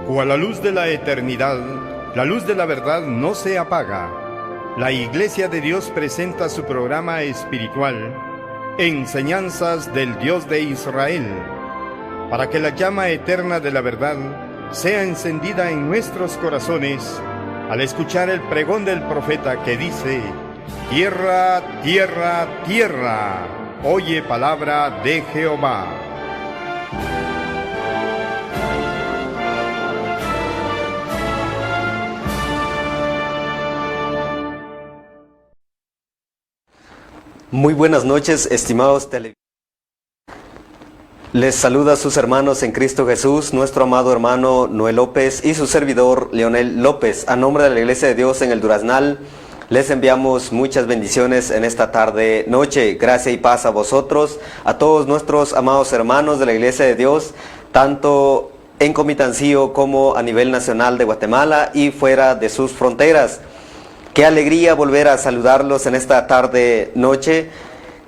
o a la luz de la eternidad, la luz de la verdad no se apaga. La Iglesia de Dios presenta su programa espiritual, Enseñanzas del Dios de Israel, para que la llama eterna de la verdad sea encendida en nuestros corazones al escuchar el pregón del profeta que dice: tierra, tierra, tierra, oye palabra de Jehová. Muy buenas noches, estimados televidentes. Les saluda a sus hermanos en Cristo Jesús, nuestro amado hermano Noel López y su servidor Leonel López. A nombre de la Iglesia de Dios en el Duraznal, les enviamos muchas bendiciones en esta tarde noche. Gracia y paz a vosotros, a todos nuestros amados hermanos de la Iglesia de Dios, tanto en Comitancillo como a nivel nacional de Guatemala y fuera de sus fronteras. Qué alegría volver a saludarlos en esta tarde noche.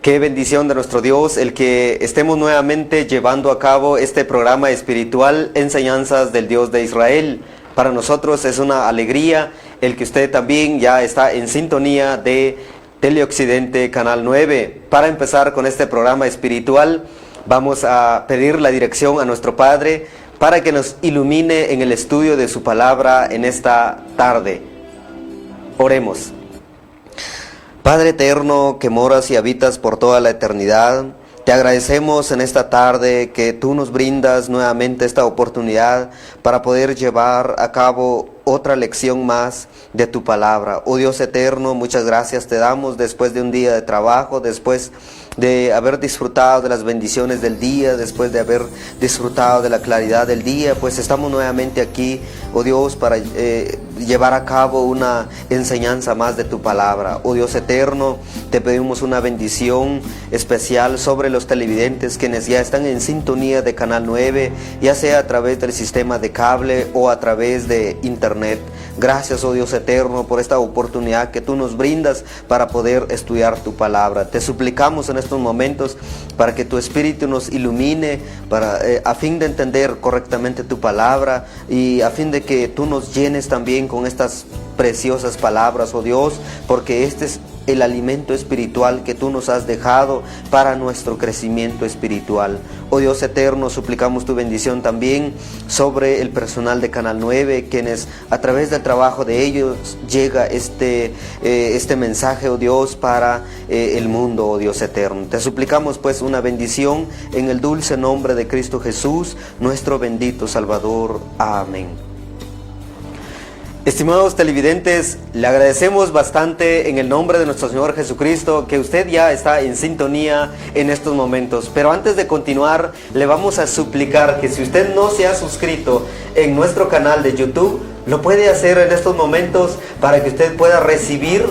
Qué bendición de nuestro Dios el que estemos nuevamente llevando a cabo este programa espiritual, Enseñanzas del Dios de Israel. Para nosotros es una alegría el que usted también ya está en sintonía de Teleoccidente Canal 9. Para empezar con este programa espiritual, vamos a pedir la dirección a nuestro Padre para que nos ilumine en el estudio de su palabra en esta tarde. Oremos. Padre eterno que moras y habitas por toda la eternidad, te agradecemos en esta tarde que tú nos brindas nuevamente esta oportunidad para poder llevar a cabo otra lección más de tu palabra. Oh Dios eterno, muchas gracias te damos después de un día de trabajo, después de haber disfrutado de las bendiciones del día, después de haber disfrutado de la claridad del día, pues estamos nuevamente aquí, oh Dios, para llevar a cabo una enseñanza más de tu palabra. Oh Dios eterno, te pedimos una bendición especial sobre los televidentes quienes ya están en sintonía de Canal 9, ya sea a través del sistema de cable o a través de internet. Gracias, oh Dios eterno, por esta oportunidad que tú nos brindas para poder estudiar tu palabra. Te suplicamos en estos momentos para que tu Espíritu nos ilumine a fin de entender correctamente tu palabra y a fin de que tú nos llenes también con estas preciosas palabras, oh Dios, porque este es el alimento espiritual que tú nos has dejado para nuestro crecimiento espiritual. Oh Dios eterno, suplicamos tu bendición también sobre el personal de Canal 9, quienes a través del trabajo de ellos llega este mensaje, oh Dios, para el mundo, oh Dios eterno. Te suplicamos pues una bendición en el dulce nombre de Cristo Jesús, nuestro bendito Salvador. Amén. Estimados televidentes, le agradecemos bastante en el nombre de nuestro Señor Jesucristo que usted ya está en sintonía en estos momentos. Pero antes de continuar, le vamos a suplicar que si usted no se ha suscrito en nuestro canal de YouTube, lo puede hacer en estos momentos para que usted pueda recibir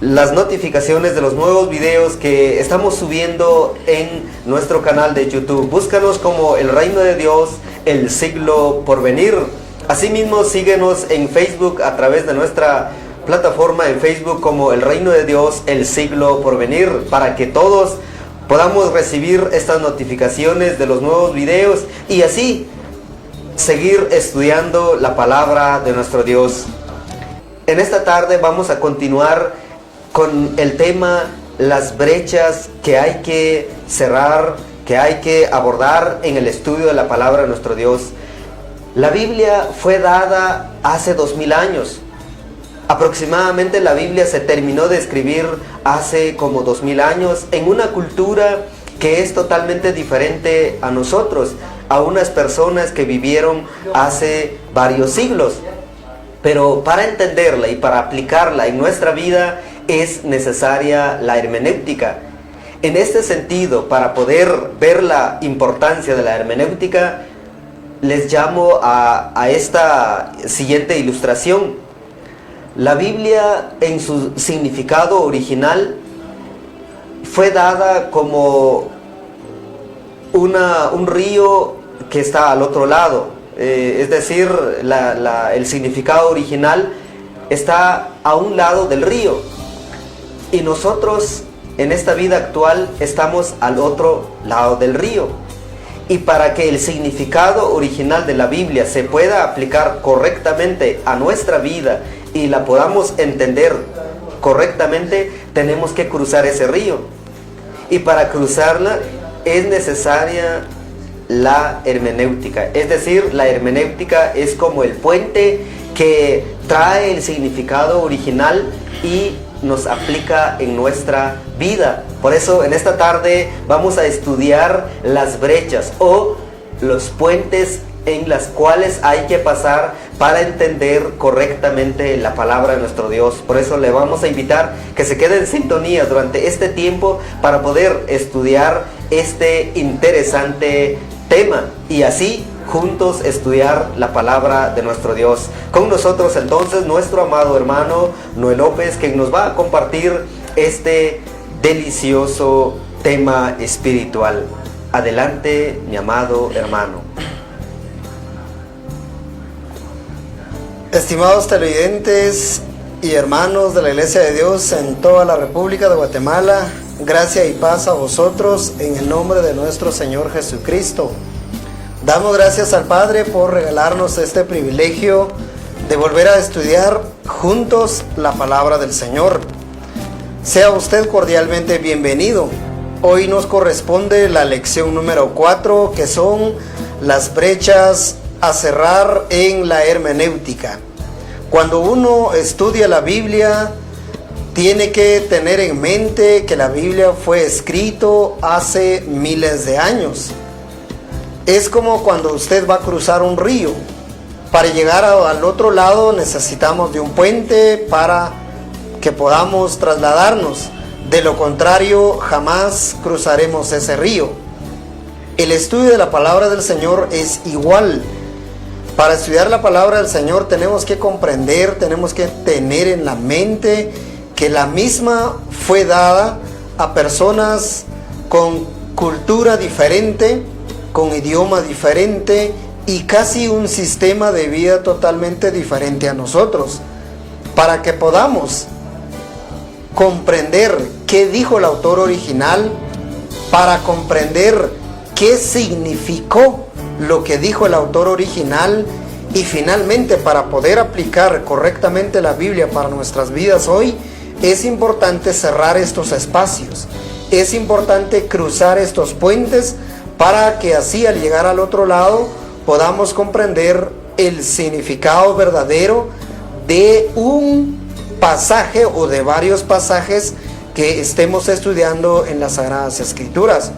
las notificaciones de los nuevos videos que estamos subiendo en nuestro canal de YouTube. Búscanos como El Reino de Dios, el siglo por venir. Asimismo, síguenos en Facebook a través de nuestra plataforma en Facebook como El Reino de Dios, el siglo por venir, para que todos podamos recibir estas notificaciones de los nuevos videos y así seguir estudiando la palabra de nuestro Dios. En esta tarde vamos a continuar con el tema las brechas que hay que cerrar, que hay que abordar en el estudio de la palabra de nuestro Dios. La Biblia fue dada hace 2000 años. Aproximadamente la Biblia se terminó de escribir hace como 2000 años en una cultura que es totalmente diferente a nosotros, a unas personas que vivieron hace varios siglos. Pero para entenderla y para aplicarla en nuestra vida es necesaria la hermenéutica. En este sentido, para poder ver la importancia de la hermenéutica, les llamo a esta siguiente ilustración. La Biblia en su significado original fue dada como un río que está al otro lado. Es decir, el significado original está a un lado del río. Y nosotros en esta vida actual estamos al otro lado del río. Y para que el significado original de la Biblia se pueda aplicar correctamente a nuestra vida y la podamos entender correctamente, tenemos que cruzar ese río. Y para cruzarla es necesaria la hermenéutica. Es decir, la hermenéutica es como el puente que trae el significado original y nos aplica en nuestra vida. Por eso en esta tarde vamos a estudiar las brechas o los puentes en las cuales hay que pasar para entender correctamente la palabra de nuestro Dios. Por eso le vamos a invitar que se quede en sintonía durante este tiempo para poder estudiar este interesante tema y así juntos estudiar la palabra de nuestro Dios. Con nosotros entonces nuestro amado hermano Noel López, quien nos va a compartir este delicioso tema espiritual. Adelante, mi amado hermano. Estimados televidentes y hermanos de la Iglesia de Dios en toda la República de Guatemala, gracia y paz a vosotros en el nombre de nuestro Señor Jesucristo. Damos gracias al Padre por regalarnos este privilegio de volver a estudiar juntos la palabra del Señor. Sea usted cordialmente bienvenido. Hoy nos corresponde la lección número 4, que son las brechas a cerrar en la hermenéutica. Cuando uno estudia la Biblia, tiene que tener en mente que la Biblia fue escrito hace miles de años. Es como cuando usted va a cruzar un río. Para llegar al otro lado necesitamos de un puente para que podamos trasladarnos. De lo contrario, jamás cruzaremos ese río. El estudio de la palabra del Señor es igual. Para estudiar la palabra del Señor tenemos que comprender, tenemos que tener en la mente que la misma fue dada a personas con cultura diferente, con idioma diferente y casi un sistema de vida totalmente diferente a nosotros. Para que podamos comprender qué dijo el autor original, para comprender qué significó lo que dijo el autor original y finalmente para poder aplicar correctamente la Biblia para nuestras vidas hoy, es importante cerrar estos espacios, es importante cruzar estos puentes para que así al llegar al otro lado podamos comprender el significado verdadero de un pasaje o de varios pasajes que estemos estudiando en las Sagradas Escrituras,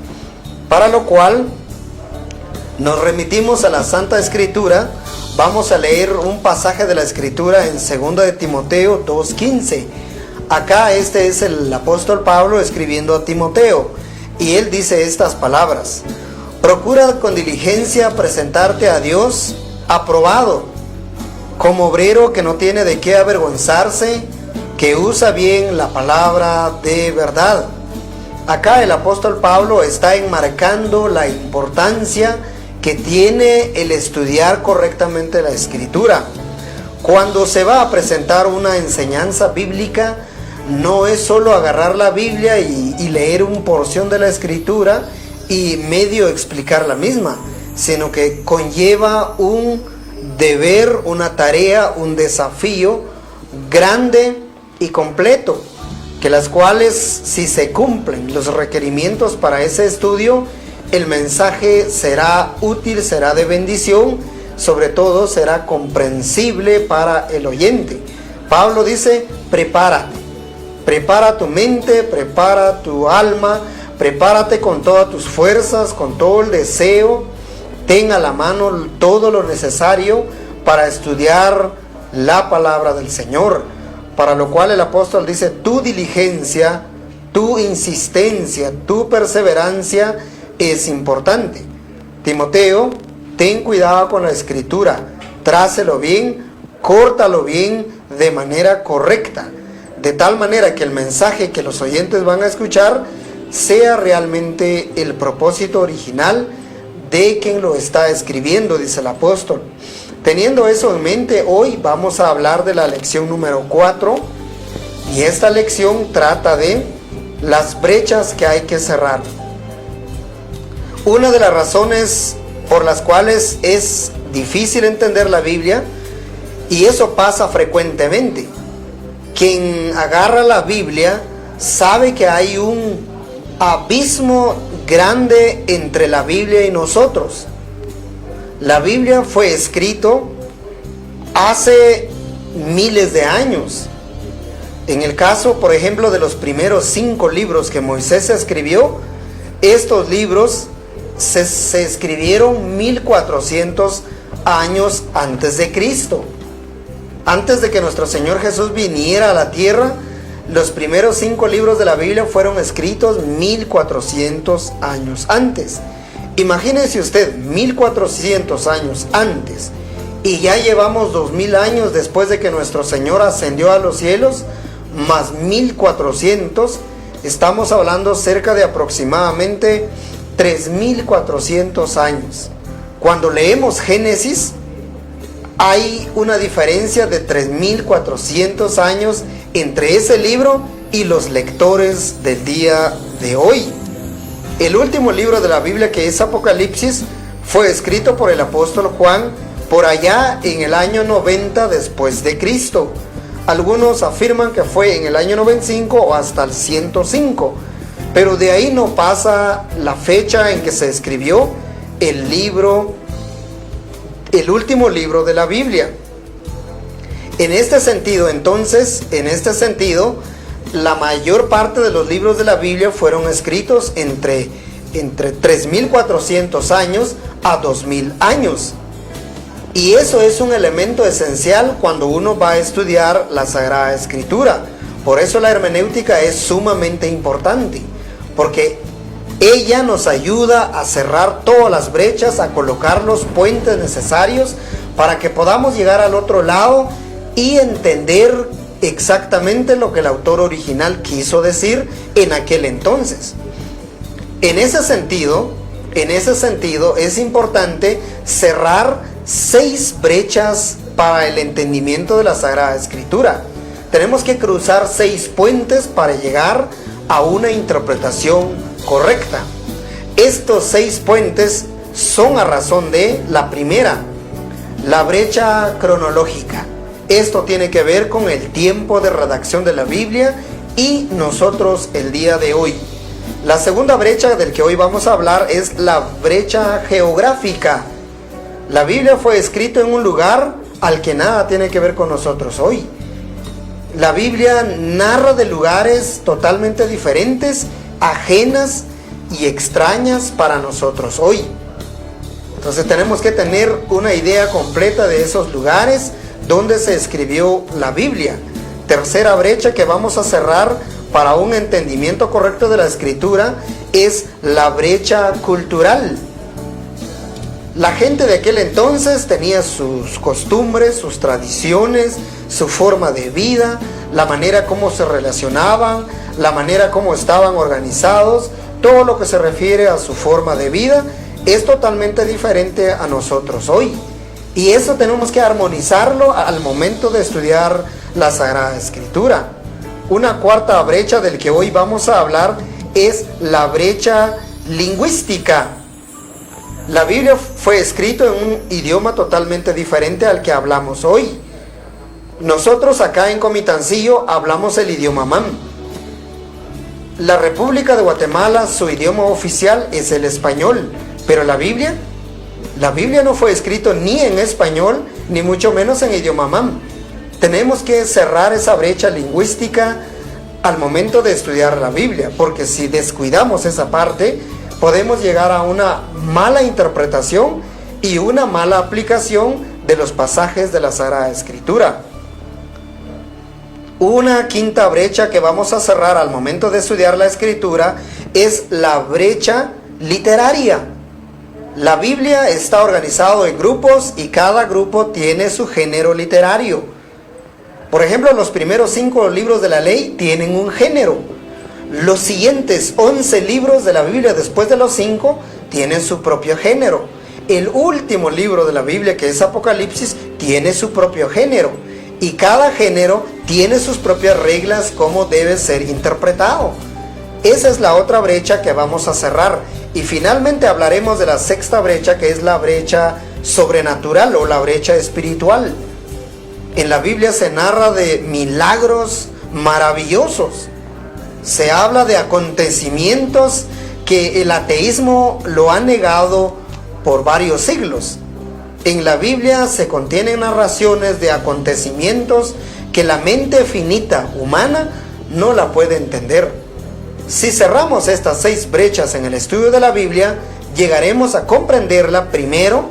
para lo cual nos remitimos a la Santa Escritura. Vamos a leer un pasaje de la Escritura en 2 de Timoteo 2:15. Acá este es el apóstol Pablo escribiendo a Timoteo y él dice estas palabras: procura con diligencia presentarte a Dios aprobado, como obrero que no tiene de qué avergonzarse, que usa bien la palabra de verdad. Acá el apóstol Pablo está enmarcando la importancia que tiene el estudiar correctamente la Escritura. Cuando se va a presentar una enseñanza bíblica, no es solo agarrar la Biblia y leer una porción de la Escritura y medio explicar la misma, sino que conlleva un deber, una tarea, un desafío grande y completo, que las cuales, si se cumplen los requerimientos para ese estudio, el mensaje será útil, será de bendición, sobre todo será comprensible para el oyente. Pablo dice: prepárate, prepara tu mente, prepara tu alma, prepárate con todas tus fuerzas, con todo el deseo, ten a la mano todo lo necesario para estudiar la palabra del Señor. Para lo cual el apóstol dice: tu diligencia, tu insistencia, tu perseverancia es importante. Timoteo, ten cuidado con la Escritura, trácelo bien, córtalo bien de manera correcta, de tal manera que el mensaje que los oyentes van a escuchar sea realmente el propósito original de quien lo está escribiendo, dice el apóstol. Teniendo eso en mente, hoy vamos a hablar de la lección número 4, y esta lección trata de las brechas que hay que cerrar. Una de las razones por las cuales es difícil entender la Biblia, y eso pasa frecuentemente, quien agarra la Biblia sabe que hay un abismo grande entre la Biblia y nosotros. La Biblia fue escrito hace miles de años. En el caso, por ejemplo, de los primeros 5 libros que Moisés escribió, estos libros se escribieron 1400 años antes de Cristo. Antes de que nuestro Señor Jesús viniera a la tierra, los primeros 5 libros de la Biblia fueron escritos 1400 años antes. Imagínese usted, 1400 años antes, y ya llevamos 2000 años después de que nuestro Señor ascendió a los cielos, más 1400, estamos hablando cerca de aproximadamente 3400 años. Cuando leemos Génesis, hay una diferencia de 3400 años entre ese libro y los lectores del día de hoy. El último libro de la Biblia, que es Apocalipsis, fue escrito por el apóstol Juan por allá en el año 90 después de Cristo. Algunos afirman que fue en el año 95 o hasta el 105, pero de ahí no pasa la fecha en que se escribió el último libro de la Biblia. En este sentido, entonces, la mayor parte de los libros de la Biblia fueron escritos entre 3400 años a 2000 años. Y eso es un elemento esencial cuando uno va a estudiar la Sagrada Escritura. Por eso la hermenéutica es sumamente importante, porque ella nos ayuda a cerrar todas las brechas, a colocar los puentes necesarios para que podamos llegar al otro lado y entender exactamente lo que el autor original quiso decir en aquel entonces. En ese sentido es importante cerrar 6 brechas para el entendimiento de la Sagrada Escritura. Tenemos que cruzar 6 puentes para llegar a una interpretación correcta. Estos 6 puentes son a razón de la primera, la brecha cronológica. Esto tiene que ver con el tiempo de redacción de la Biblia y nosotros el día de hoy. La segunda brecha del que hoy vamos a hablar es la brecha geográfica. La Biblia fue escrita en un lugar al que nada tiene que ver con nosotros hoy. La Biblia narra de lugares totalmente diferentes, ajenas y extrañas para nosotros hoy. Entonces tenemos que tener una idea completa de esos lugares donde se escribió la Biblia. Tercera brecha que vamos a cerrar para un entendimiento correcto de la Escritura es la brecha cultural. La gente de aquel entonces tenía sus costumbres, sus tradiciones, su forma de vida, la manera como se relacionaban, la manera como estaban organizados. Todo lo que se refiere a su forma de vida es totalmente diferente a nosotros hoy. Y eso tenemos que armonizarlo al momento de estudiar la Sagrada Escritura. Una cuarta brecha del que hoy vamos a hablar es la brecha lingüística. La Biblia fue escrita en un idioma totalmente diferente al que hablamos hoy. Nosotros acá en Comitancillo hablamos el idioma mam. La República de Guatemala, su idioma oficial es el español, pero la Biblia no fue escrita ni en español, ni mucho menos en idioma mam. Tenemos que cerrar esa brecha lingüística al momento de estudiar la Biblia, porque si descuidamos esa parte, podemos llegar a una mala interpretación y una mala aplicación de los pasajes de la Sagrada Escritura. Una quinta brecha que vamos a cerrar al momento de estudiar la Escritura es la brecha literaria. La Biblia está organizada en grupos y cada grupo tiene su género literario. Por ejemplo, los primeros 5 libros de la ley tienen un género. Los siguientes 11 libros de la Biblia después de los 5 tienen su propio género. El último libro de la Biblia, que es Apocalipsis, tiene su propio género. Y cada género tiene sus propias reglas cómo debe ser interpretado. Esa es la otra brecha que vamos a cerrar. Y finalmente hablaremos de la sexta brecha, que es la brecha sobrenatural o la brecha espiritual. En la Biblia se narra de milagros maravillosos. Se habla de acontecimientos que el ateísmo lo ha negado por varios siglos. En la Biblia se contienen narraciones de acontecimientos que la mente finita humana no la puede entender. Si cerramos estas 6 brechas en el estudio de la Biblia, llegaremos a comprenderla primero.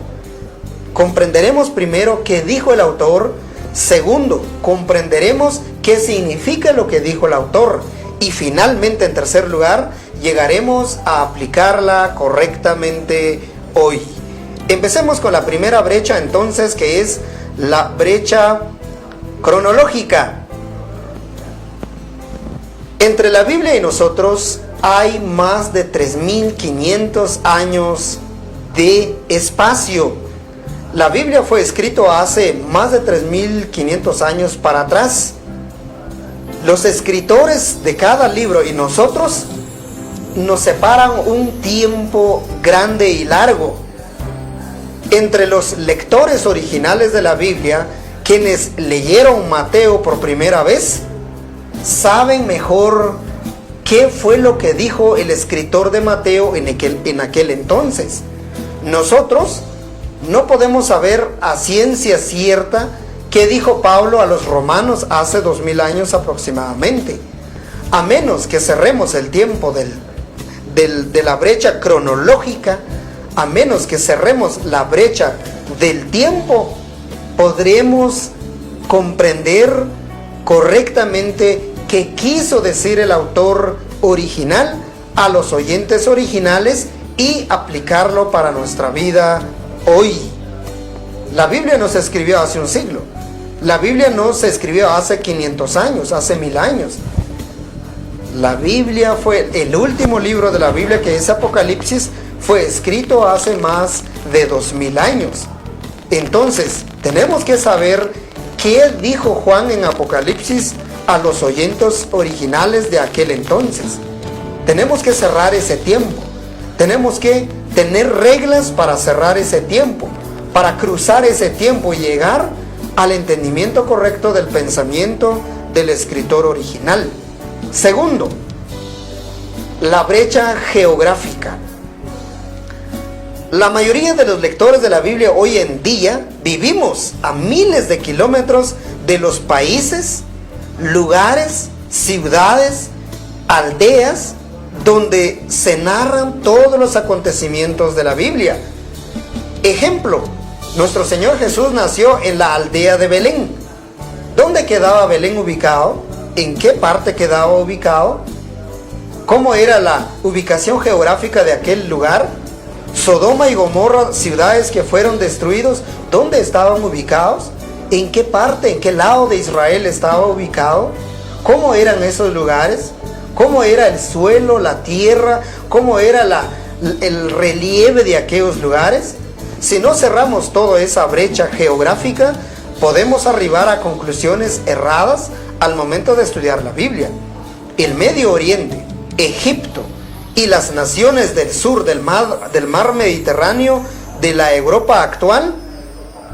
Comprenderemos primero qué dijo el autor. Segundo, comprenderemos qué significa lo que dijo el autor. Y finalmente, en tercer lugar, llegaremos a aplicarla correctamente hoy. Empecemos con la primera brecha entonces, que es la brecha cronológica. Entre la Biblia y nosotros hay más de 3.500 años de espacio. La Biblia fue escrito hace más de 3.500 años para atrás. Los escritores de cada libro y nosotros nos separan un tiempo grande y largo. Entre los lectores originales de la Biblia, quienes leyeron Mateo por primera vez, saben mejor qué fue lo que dijo el escritor de Mateo en aquel entonces. Nosotros no podemos saber a ciencia cierta qué dijo Pablo a los romanos hace 2000 años aproximadamente, a menos que cerremos el tiempo de la brecha cronológica. A menos que cerremos la brecha del tiempo, podremos comprender correctamente qué quiso decir el autor original a los oyentes originales y aplicarlo para nuestra vida hoy. La Biblia no se escribió hace un siglo. La Biblia no se escribió hace 500 años, hace 1000 años. La Biblia fue el último libro de la Biblia, que es Apocalipsis, fue escrito hace más de 2000 años. Entonces, tenemos que saber qué dijo Juan en Apocalipsis a los oyentes originales de aquel entonces. Tenemos que cerrar ese tiempo. Tenemos que tener reglas para cerrar ese tiempo, para cruzar ese tiempo y llegar al entendimiento correcto del pensamiento del escritor original. Segundo, la brecha geográfica. La mayoría de los lectores de la Biblia hoy en día vivimos a miles de kilómetros de los países, lugares, ciudades, aldeas donde se narran todos los acontecimientos de la Biblia. Ejemplo, nuestro Señor Jesús nació en la aldea de Belén. ¿Dónde quedaba Belén ubicado? ¿En qué parte quedaba ubicado? ¿Cómo era la ubicación geográfica de aquel lugar? Sodoma y Gomorra, ciudades que fueron destruidos, ¿dónde estaban ubicados? ¿En qué parte, en qué lado de Israel estaba ubicado? ¿Cómo eran esos lugares? ¿Cómo era el suelo, la tierra? ¿Cómo era el relieve de aquellos lugares? Si no cerramos toda esa brecha geográfica, podemos arribar a conclusiones erradas al momento de estudiar la Biblia. El Medio Oriente, Egipto y las naciones del sur del mar Mediterráneo de la Europa actual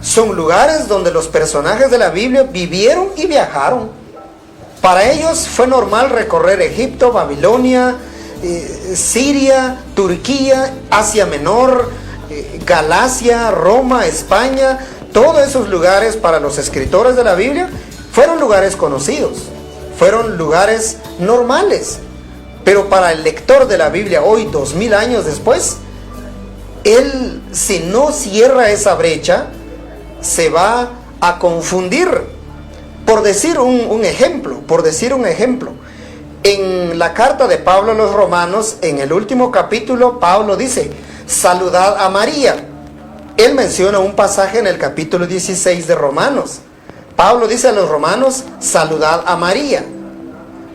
son lugares donde los personajes de la Biblia vivieron y viajaron. Para ellos fue normal recorrer Egipto, Babilonia, Siria, Turquía, Asia Menor, Galacia, Roma, España. Todos esos lugares para los escritores de la Biblia fueron lugares conocidos, fueron lugares normales. Pero para el lector de la Biblia hoy, 2000 años después, él, si no cierra esa brecha, se va a confundir. Por decir un ejemplo, en la carta de Pablo a los Romanos, en el último capítulo, Pablo dice, saludad a María. Él menciona un pasaje en el capítulo 16 de Romanos. Pablo dice a los romanos, saludad a María.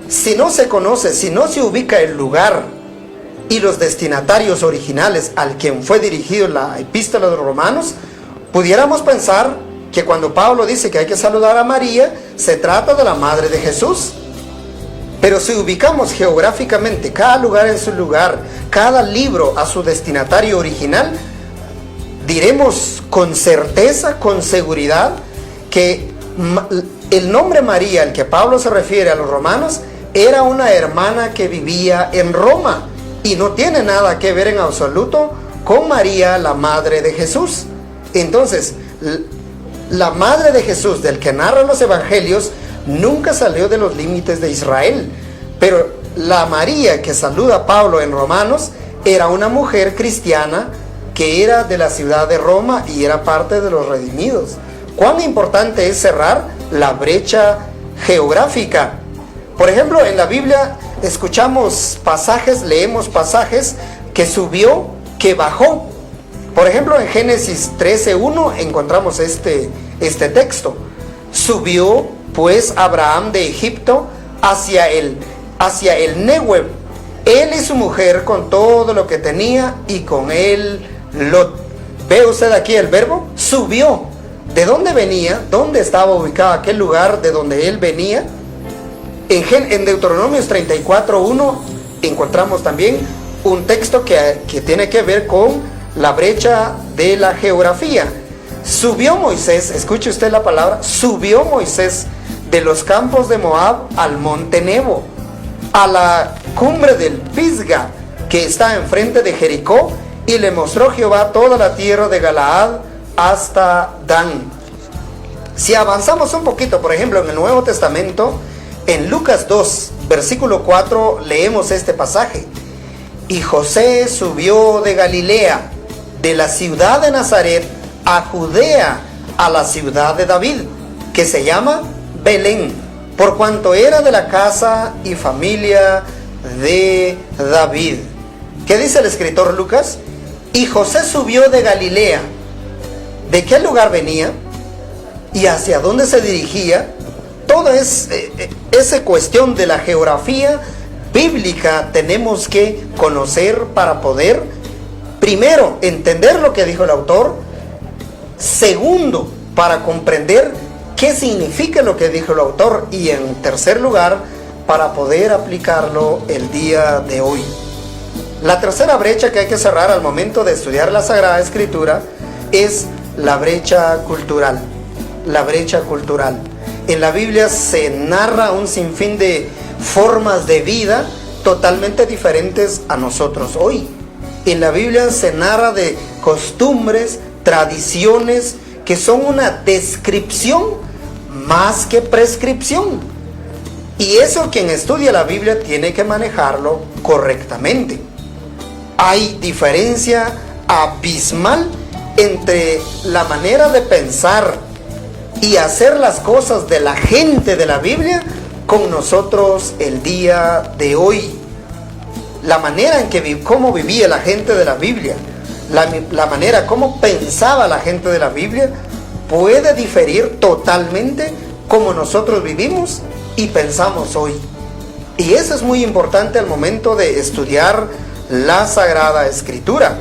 Si no se conoce, si no se ubica el lugar y los destinatarios originales al quien fue dirigido la epístola de los Romanos, pudiéramos pensar que cuando Pablo dice que hay que saludar a María, se trata de la madre de Jesús. Pero si ubicamos geográficamente cada lugar en su lugar, cada libro a su destinatario original, diremos con certeza, con seguridad, que el nombre María, al que Pablo se refiere a los romanos, era una hermana que vivía en Roma y no tiene nada que ver en absoluto con María, la madre de Jesús. Entonces, la madre de Jesús, del que narran los evangelios, nunca salió de los límites de Israel. Pero la María que saluda a Pablo en Romanos era una mujer cristiana que era de la ciudad de Roma y era parte de los redimidos. ¿Cuán importante es cerrar la brecha geográfica? Por ejemplo, en la Biblia escuchamos pasajes, leemos pasajes que subió, que bajó. Por ejemplo, en Génesis 13:1 encontramos este texto. Subió pues Abraham de Egipto hacia el Negev, él y su mujer con todo lo que tenía, y con él Lot. ¿Ve usted aquí el verbo? Subió. ¿De dónde venía? ¿Dónde estaba ubicado aquel lugar de donde él venía? En Deuteronomios 34:1 encontramos también un texto que tiene que ver con la brecha de la geografía. Subió Moisés, escuche usted la palabra, subió Moisés de los campos de Moab al monte Nebo, a la cumbre del Pisga, que está enfrente de Jericó, y le mostró Jehová toda la tierra de Galaad hasta Dan. Si avanzamos un poquito, por ejemplo, en el Nuevo Testamento, en Lucas 2, versículo 4, leemos este pasaje. Y José subió de Galilea, de la ciudad de Nazaret, a Judea, a la ciudad de David, que se llama Belén, por cuanto era de la casa y familia de David. ¿Qué dice el escritor Lucas? Y José subió de Galilea. ¿De qué lugar venía? ¿Y hacia dónde se dirigía? Toda esa cuestión de la geografía bíblica tenemos que conocer para poder, primero, entender lo que dijo el autor. Segundo, para comprender qué significa lo que dijo el autor. Y en tercer lugar, para poder aplicarlo el día de hoy. La tercera brecha que hay que cerrar al momento de estudiar la Sagrada Escritura es la brecha cultural. La brecha cultural. En la Biblia se narra un sinfín de formas de vida totalmente diferentes a nosotros hoy. En la Biblia se narra de costumbres, tradiciones que son una descripción más que prescripción. Y eso quien estudia la Biblia tiene que manejarlo correctamente. Hay diferencia abismal entre la manera de pensar y hacer las cosas de la gente de la Biblia con nosotros el día de hoy. La manera en que cómo vivía la gente de la Biblia, la manera como pensaba la gente de la Biblia, puede diferir totalmente como nosotros vivimos y pensamos hoy. Y eso es muy importante al momento de estudiar la Sagrada Escritura.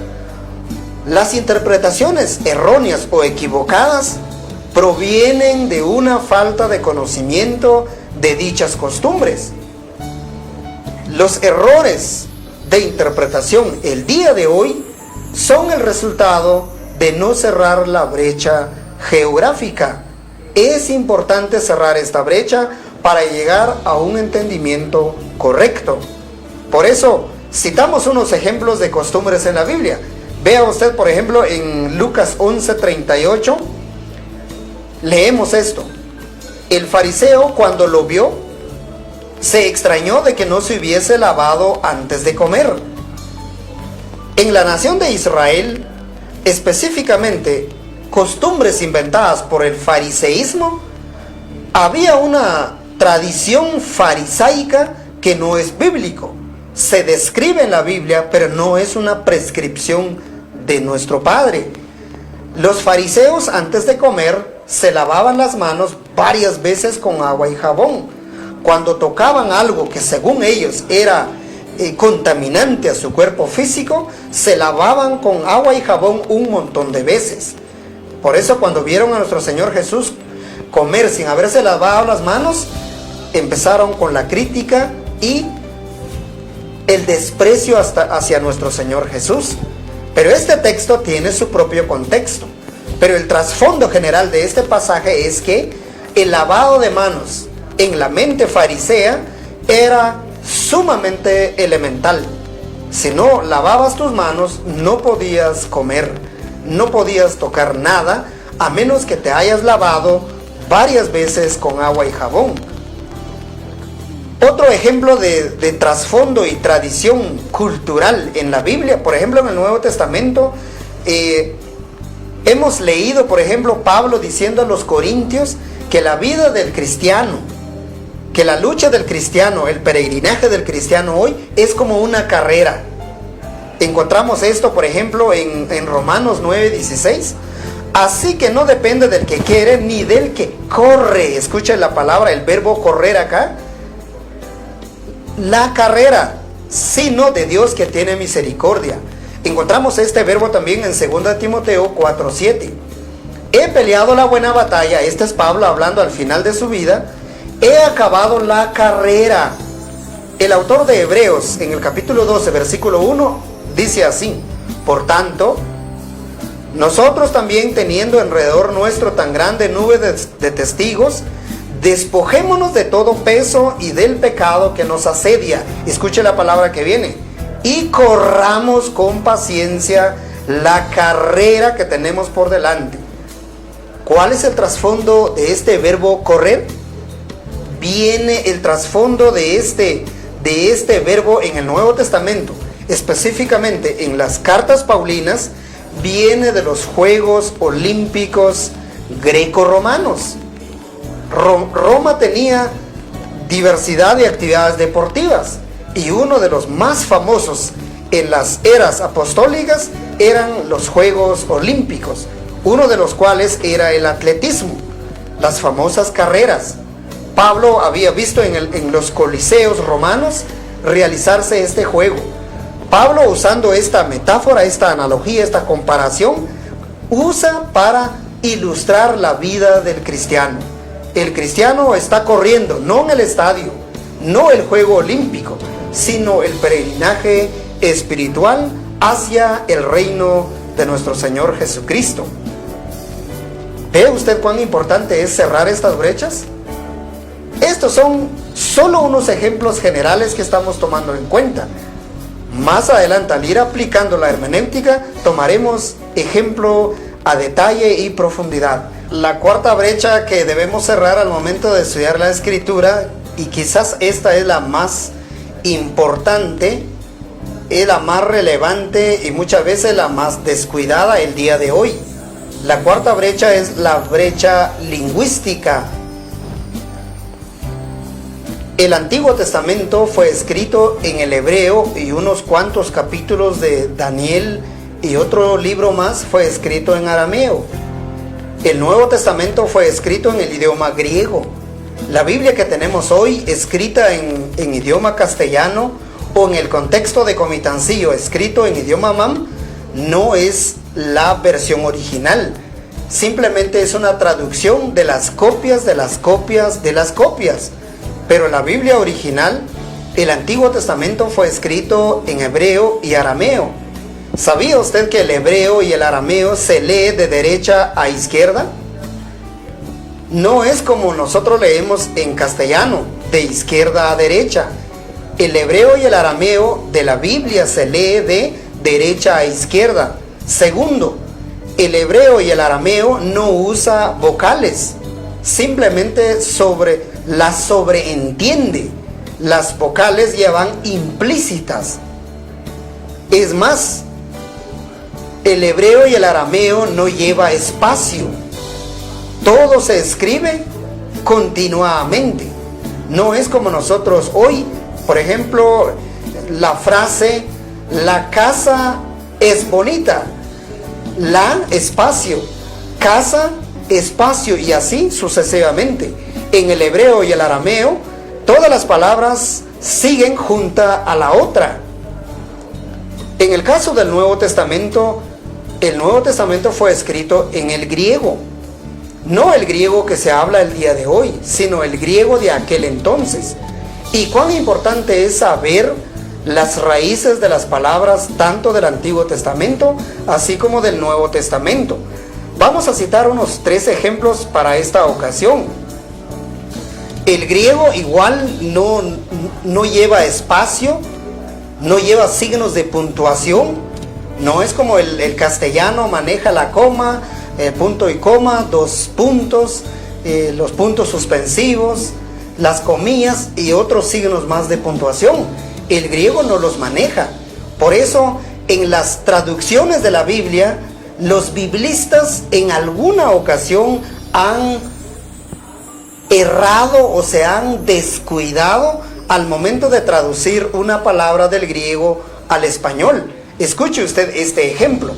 Las interpretaciones erróneas o equivocadas provienen de una falta de conocimiento de dichas costumbres. Los errores de interpretación el día de hoy son el resultado de no cerrar la brecha geográfica. Es importante cerrar esta brecha para llegar a un entendimiento correcto. Por eso citamos unos ejemplos de costumbres en la Biblia. Vea usted, por ejemplo, en Lucas 11:38, leemos esto. El fariseo, cuando lo vio, se extrañó de que no se hubiese lavado antes de comer. En la nación de Israel, específicamente, costumbres inventadas por el fariseísmo, había una tradición farisaica que no es bíblico. Se describe en la Biblia, pero no es una prescripción de nuestro Padre. Los fariseos, antes de comer, se lavaban las manos varias veces con agua y jabón. Cuando tocaban algo que según ellos era contaminante a su cuerpo físico, se lavaban con agua y jabón un montón de veces. Por eso cuando vieron a nuestro Señor Jesús comer sin haberse lavado las manos, empezaron con la crítica y el desprecio hacia nuestro Señor Jesús. Pero este texto tiene su propio contexto. Pero el trasfondo general de este pasaje es que el lavado de manos en la mente farisea era sumamente elemental. Si no lavabas tus manos, no podías comer, no podías tocar nada, a menos que te hayas lavado varias veces con agua y jabón. Otro ejemplo de trasfondo y tradición cultural en la Biblia, por ejemplo en el Nuevo Testamento, hemos leído, por ejemplo, Pablo diciendo a los corintios que la vida del cristiano, que la lucha del cristiano, el peregrinaje del cristiano hoy es como una carrera. Encontramos esto, por ejemplo, en Romanos 9:16. Así que no depende del que quiere ni del que corre. Escuchen la palabra, el verbo correr acá. La carrera, sino de Dios que tiene misericordia. Encontramos este verbo también en 2 Timoteo 4:7. He peleado la buena batalla. Este es Pablo hablando al final de su vida. He acabado la carrera. El autor de Hebreos, en el capítulo 12, versículo 1, dice así: por tanto, nosotros también, teniendo alrededor nuestro tan grande nube de testigos, despojémonos de todo peso y del pecado que nos asedia. Escuche la palabra que viene. Y corramos con paciencia la carrera que tenemos por delante. ¿Cuál es el trasfondo de este verbo correr? Viene el trasfondo de este verbo en el Nuevo Testamento, específicamente en las cartas paulinas, viene de los Juegos Olímpicos greco-romanos. Roma tenía diversidad de actividades deportivas y uno de los más famosos en las eras apostólicas eran los Juegos Olímpicos, uno de los cuales era el atletismo, las famosas carreras. Pablo había visto en los coliseos romanos realizarse este juego. Pablo, usando esta metáfora, esta analogía, esta comparación, usa para ilustrar la vida del cristiano. El cristiano está corriendo, no en el estadio, no el juego olímpico, sino el peregrinaje espiritual hacia el reino de nuestro Señor Jesucristo. ¿Ve usted cuán importante es cerrar estas brechas? Estos son solo unos ejemplos generales que estamos tomando en cuenta. Más adelante, al ir aplicando la hermenéutica, tomaremos ejemplo a detalle y profundidad. La cuarta brecha que debemos cerrar al momento de estudiar la Escritura, y quizás esta es la más importante, es la más relevante y muchas veces la más descuidada el día de hoy. La cuarta brecha es la brecha lingüística. El Antiguo Testamento fue escrito en el hebreo y unos cuantos capítulos de Daniel y otro libro más fue escrito en arameo. El Nuevo Testamento fue escrito en el idioma griego. La Biblia que tenemos hoy, escrita en idioma castellano o en el contexto de Comitancillo, escrito en idioma mam, no es la versión original. Simplemente es una traducción de las copias de las copias de las copias. Pero la Biblia original, el Antiguo Testamento, fue escrito en hebreo y arameo. ¿Sabía usted que el hebreo y el arameo se lee de derecha a izquierda? No es como nosotros leemos en castellano, de izquierda a derecha. El hebreo y el arameo de la Biblia se lee de derecha a izquierda. Segundo, el hebreo y el arameo no usa vocales, simplemente las sobreentiende. Las vocales llevan implícitas. Es más, el hebreo y el arameo no lleva espacio. Todo se escribe continuamente. No es como nosotros hoy, por ejemplo, la frase, la casa es bonita. La, espacio, casa, espacio, y así sucesivamente. En el hebreo y el arameo, todas las palabras siguen junta a la otra. En el caso del Nuevo Testamento, el Nuevo Testamento fue escrito en el griego. No el griego que se habla el día de hoy, sino el griego de aquel entonces. Y cuán importante es saber las raíces de las palabras tanto del Antiguo Testamento así como del Nuevo Testamento. Vamos a citar unos 3 ejemplos para esta ocasión. El griego igual no lleva espacio, no lleva signos de puntuación, no es como el castellano maneja la coma, punto y coma, 2 puntos, los puntos suspensivos, las comillas y otros signos más de puntuación. El griego no los maneja. Por eso, en las traducciones de la Biblia, los biblistas en alguna ocasión han errado o se han descuidado al momento de traducir una palabra del griego al español. Escuche usted este ejemplo.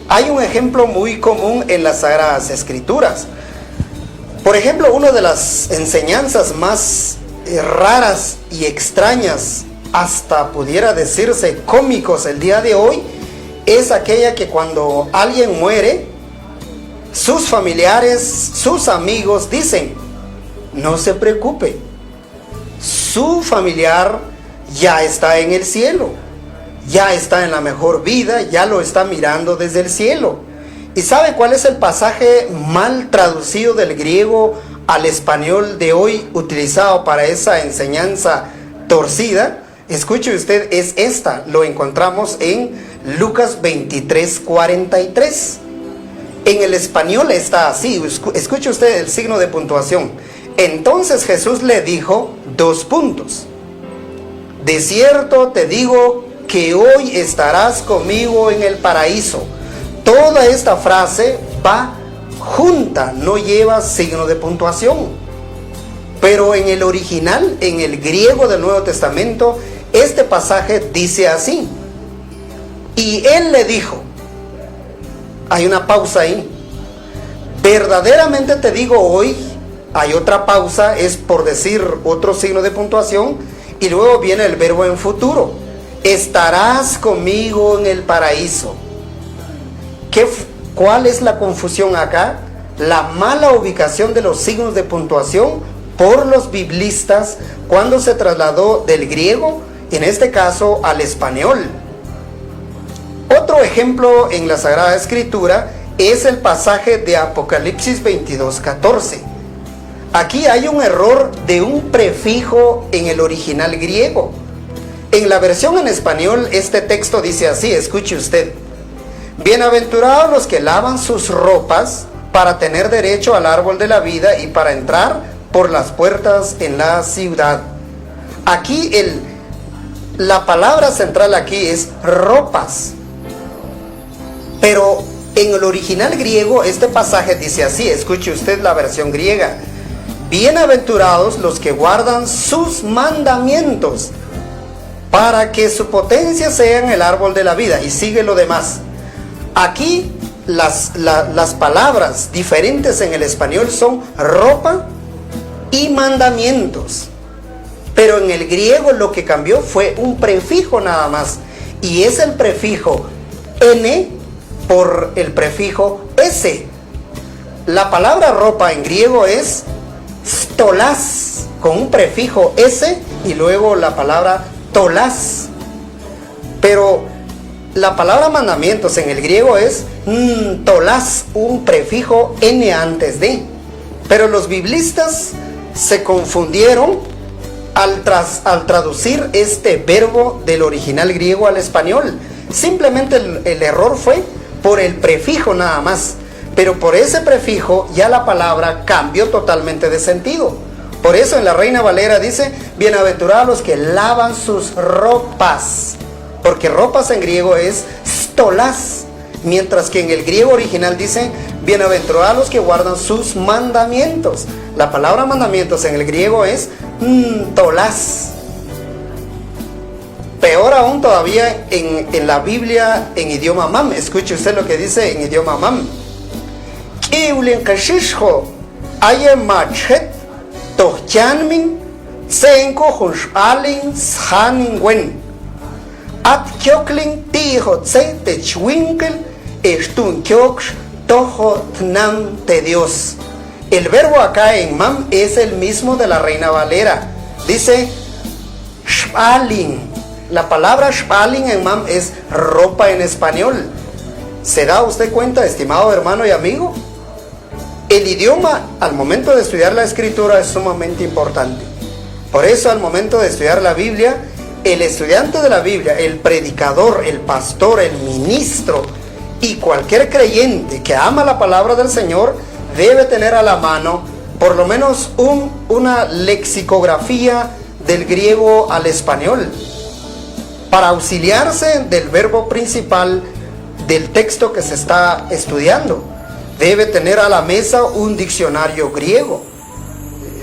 Hay un ejemplo muy común en las Sagradas Escrituras. Por ejemplo, una de las enseñanzas más raras y extrañas, hasta pudiera decirse cómicos el día de hoy, es aquella que cuando alguien muere, sus familiares, sus amigos dicen: no se preocupe, su familiar ya está en el cielo, ya está en la mejor vida, ya lo está mirando desde el cielo. ¿Y sabe cuál es el pasaje mal traducido del griego al español de hoy utilizado para esa enseñanza torcida? Escuche usted, es esta, lo encontramos en Lucas 23:43. En el español está así, escuche usted el signo de puntuación. Entonces Jesús le dijo, 2 puntos. De cierto te digo que hoy estarás conmigo en el paraíso. Toda esta frase va junta, no lleva signo de puntuación. Pero en el original, en el griego del Nuevo Testamento, este pasaje dice así: y él le dijo, hay una pausa ahí, verdaderamente te digo hoy, hay otra pausa, es por decir otro signo de puntuación, y luego viene el verbo en futuro, estarás conmigo en el paraíso. ¿Cuál es la confusión acá? La mala ubicación de los signos de puntuación por los biblistas cuando se trasladó del griego, en este caso, al español. Otro ejemplo en la Sagrada Escritura es el pasaje de Apocalipsis 22:14. Aquí hay un error de un prefijo en el original griego. En la versión en español, este texto dice así, escuche usted: bienaventurados los que lavan sus ropas para tener derecho al árbol de la vida y para entrar por las puertas en la ciudad. Aquí la palabra central aquí es ropas. Pero en el original griego este pasaje dice así, escuche usted la versión griega: bienaventurados los que guardan sus mandamientos para que su potencia sea en el árbol de la vida. Y sigue lo demás. Aquí las palabras diferentes en el español son ropa y mandamientos. Pero en el griego lo que cambió fue un prefijo nada más. Y es el prefijo n por el prefijo s. La palabra ropa en griego es stolas, con un prefijo s y luego la palabra tolas. Pero la palabra mandamientos en el griego es tolas, un prefijo n antes de. Pero los biblistas se confundieron al traducir este verbo del original griego al español. Simplemente el error fue por el prefijo nada más. Pero por ese prefijo ya la palabra cambió totalmente de sentido. Por eso en la Reina Valera dice: bienaventurados los que lavan sus ropas. Porque ropas en griego es stolas. Mientras que en el griego original dice: bienaventurados los que guardan sus mandamientos. La palabra mandamientos en el griego es tolas. Peor aún todavía en la Biblia en idioma mam. Escuche usted lo que dice en idioma mam. El verbo acá en mam es el mismo de la Reina Valera. Dice: Shpalim. La palabra Shpalim es ropa en español. ¿Se da usted cuenta, estimado hermano y amigo? El idioma al momento de estudiar la escritura es sumamente importante. Por eso al momento de estudiar la Biblia, el estudiante de la Biblia, el predicador, el pastor, el ministro y cualquier creyente que ama la palabra del Señor debe tener a la mano por lo menos una lexicografía del griego al español para auxiliarse del verbo principal del texto que se está estudiando. Debe tener a la mesa un diccionario griego.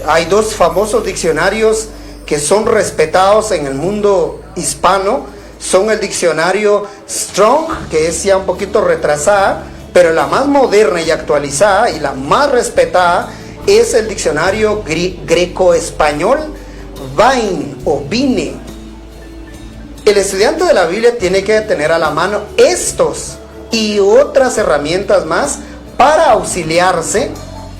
Hay dos famosos diccionarios que son respetados en el mundo hispano. Son el diccionario Strong, que es ya un poquito retrasada, pero la más moderna y actualizada y la más respetada es el diccionario greco-español Vine o Vine. El estudiante de la Biblia tiene que tener a la mano estos y otras herramientas más para auxiliarse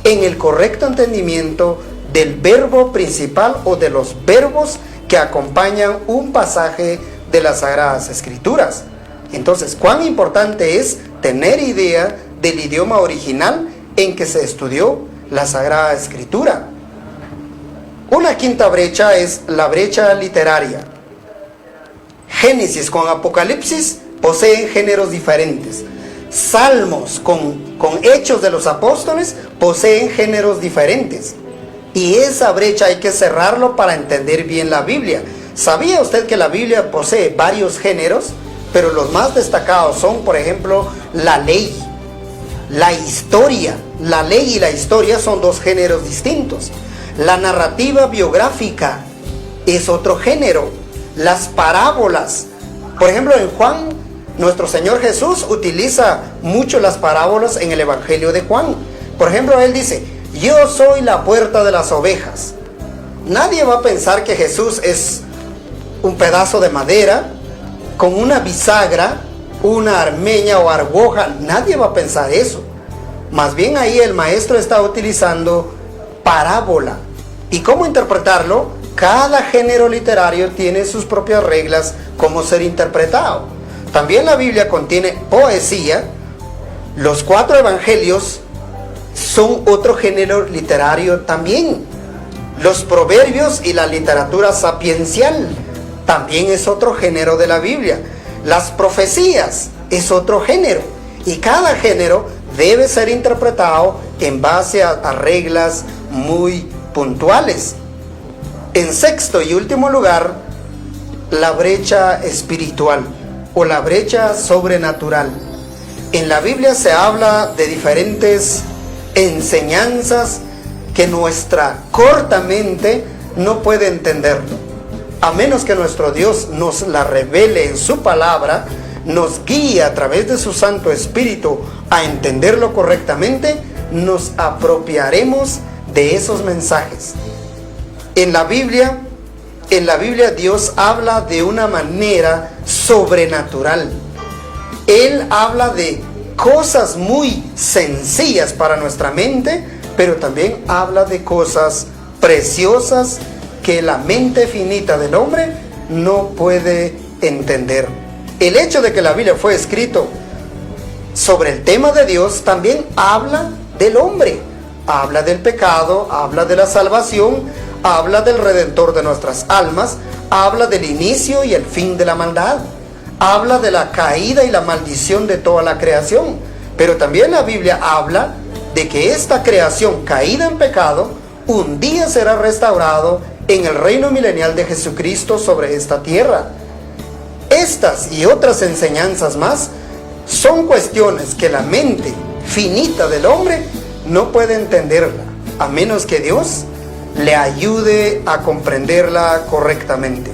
en el correcto entendimiento del verbo principal o de los verbos que acompañan un pasaje de las Sagradas Escrituras. Entonces, cuán importante es tener idea del idioma original en que se estudió la Sagrada Escritura. Una quinta brecha es la brecha literaria. Génesis con Apocalipsis poseen géneros diferentes. Salmos con Hechos de los Apóstoles poseen géneros diferentes. Y esa brecha hay que cerrarlo para entender bien la Biblia. ¿Sabía usted que la Biblia posee varios géneros? Pero los más destacados son, por ejemplo, la ley, la historia. La ley y la historia son dos géneros distintos. La narrativa biográfica es otro género. Las parábolas. Por ejemplo, en Juan, nuestro Señor Jesús utiliza mucho las parábolas en el Evangelio de Juan. Por ejemplo, Él dice: yo soy la puerta de las ovejas. Nadie va a pensar que Jesús es un pedazo de madera con una bisagra, una armeña o argoja. Nadie va a pensar eso. Más bien ahí el maestro está utilizando parábola. ¿Y cómo interpretarlo? Cada género literario tiene sus propias reglas cómo ser interpretado. También la Biblia contiene poesía. Los 4 evangelios son otro género literario también. Los proverbios y la literatura sapiencial también es otro género de la Biblia. Las profecías es otro género. Y cada género debe ser interpretado en base a reglas muy puntuales. En sexto y último lugar, la brecha espiritual o la brecha sobrenatural. En la Biblia se habla de diferentes enseñanzas que nuestra corta mente no puede entender. A menos que nuestro Dios nos la revele en su palabra, nos guíe a través de su Santo Espíritu a entenderlo correctamente, nos apropiaremos de esos mensajes. En la Biblia Dios habla de una manera sobrenatural. Él habla de cosas muy sencillas para nuestra mente, pero también habla de cosas preciosas que la mente finita del hombre no puede entender. El hecho de que la Biblia fue escrito sobre el tema de Dios también habla del hombre, habla del pecado, habla de la salvación, habla del Redentor de nuestras almas, habla del inicio y el fin de la maldad, habla de la caída y la maldición de toda la creación. Pero también la Biblia habla de que esta creación caída en pecado un día será restaurado en el reino milenial de Jesucristo sobre esta tierra. Estas y otras enseñanzas más son cuestiones que la mente finita del hombre no puede entenderla, a menos que Dios le ayude a comprenderla correctamente.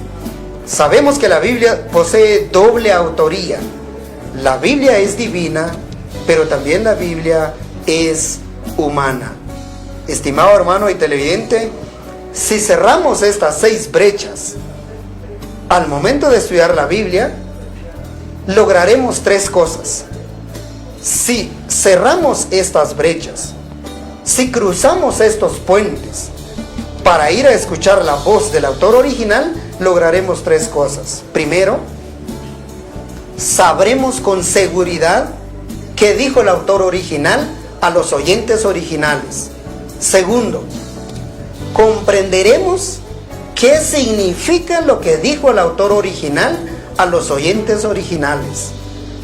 Sabemos que la Biblia posee doble autoría. La Biblia es divina, pero también la Biblia es humana. Estimado hermano y televidente, si cerramos estas 6 brechas al momento de estudiar la Biblia, lograremos 3 cosas. Si cerramos estas brechas, si cruzamos estos puentes para ir a escuchar la voz del autor original, lograremos tres cosas. Primero, sabremos con seguridad qué dijo el autor original a los oyentes originales. Segundo, comprenderemos qué significa lo que dijo el autor original a los oyentes originales.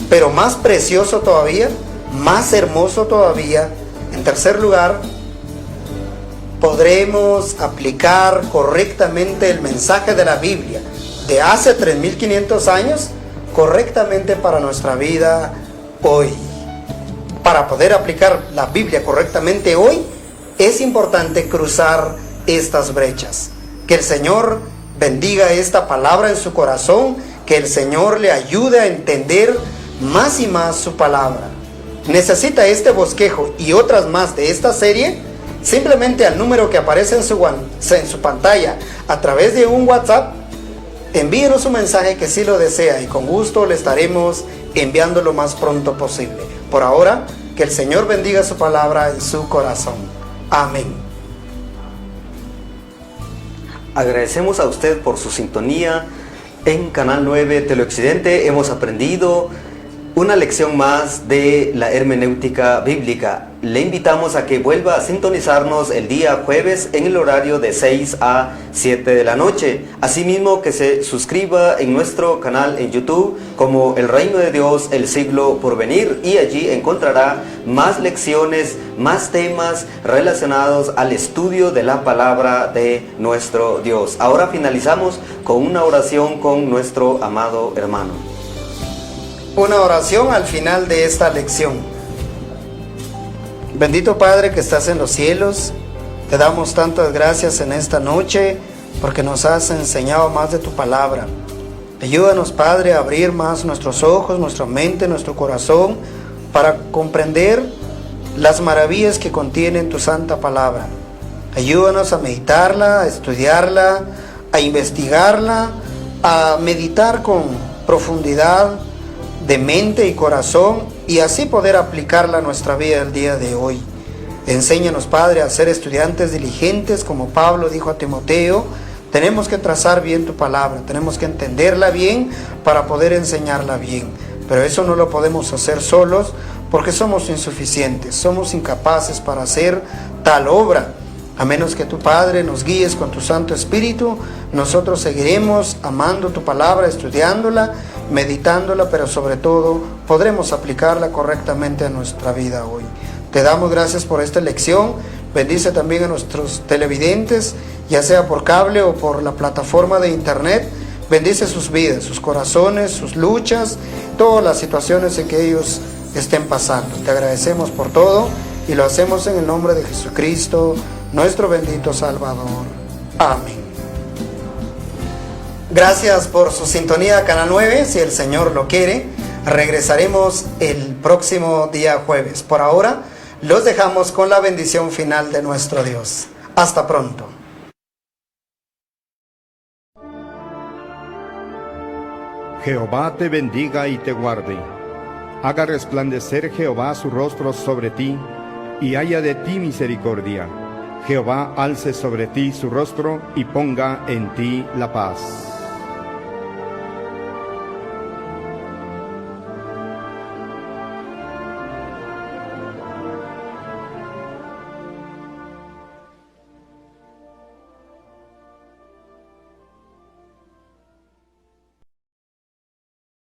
Pero más precioso todavía, más hermoso todavía, en tercer lugar, podremos aplicar correctamente el mensaje de la Biblia de hace 3500 años correctamente para nuestra vida hoy. Para poder aplicar la Biblia correctamente hoy, es importante cruzar estas brechas. Que el Señor bendiga esta palabra en su corazón, que el Señor le ayude a entender más y más su palabra. Necesita este bosquejo y otras más de esta serie. Simplemente al número que aparece en su pantalla a través de un WhatsApp, envíenos un mensaje que sí lo desea y con gusto le estaremos enviando lo más pronto posible. Por ahora, que el Señor bendiga su palabra en su corazón. Amén. Agradecemos a usted por su sintonía. En Canal 9 Teleoccidente hemos aprendido una lección más de la hermenéutica bíblica. Le invitamos a que vuelva a sintonizarnos el día jueves en el horario de 6 a 7 de la noche. Asimismo, que se suscriba en nuestro canal en YouTube como El Reino de Dios, el siglo por venir, y allí encontrará más lecciones, más temas relacionados al estudio de la palabra de nuestro Dios. Ahora finalizamos con una oración con nuestro amado hermano. Una oración al final de esta lección. Bendito Padre que estás en los cielos, te damos tantas gracias en esta noche porque nos has enseñado más de tu palabra. Ayúdanos, Padre, a abrir más nuestros ojos, nuestra mente, nuestro corazón para comprender las maravillas que contiene tu santa palabra. Ayúdanos a meditarla, a estudiarla, a investigarla, a meditar con profundidad de mente y corazón, y así poder aplicarla a nuestra vida el día de hoy. Enséñanos, Padre, a ser estudiantes diligentes, como Pablo dijo a Timoteo. Tenemos que trazar bien tu palabra, tenemos que entenderla bien para poder enseñarla bien. Pero eso no lo podemos hacer solos porque somos insuficientes, somos incapaces para hacer tal obra. A menos que tu Padre nos guíes con tu Santo Espíritu, nosotros seguiremos amando tu palabra, estudiándola, meditándola, pero sobre todo podremos aplicarla correctamente a nuestra vida hoy. Te damos gracias por esta lección. Bendice también a nuestros televidentes, ya sea por cable o por la plataforma de internet. Bendice sus vidas, sus corazones, sus luchas, todas las situaciones en que ellos estén pasando. Te agradecemos por todo y lo hacemos en el nombre de Jesucristo, nuestro bendito Salvador. Amén. Gracias por su sintonía a Canal 9. Si el Señor lo quiere, regresaremos el próximo día jueves. Por ahora, los dejamos con la bendición final de nuestro Dios. Hasta pronto. Jehová te bendiga y te guarde. Haga resplandecer Jehová su rostro sobre ti y haya de ti misericordia. Jehová alce sobre ti su rostro y ponga en ti la paz.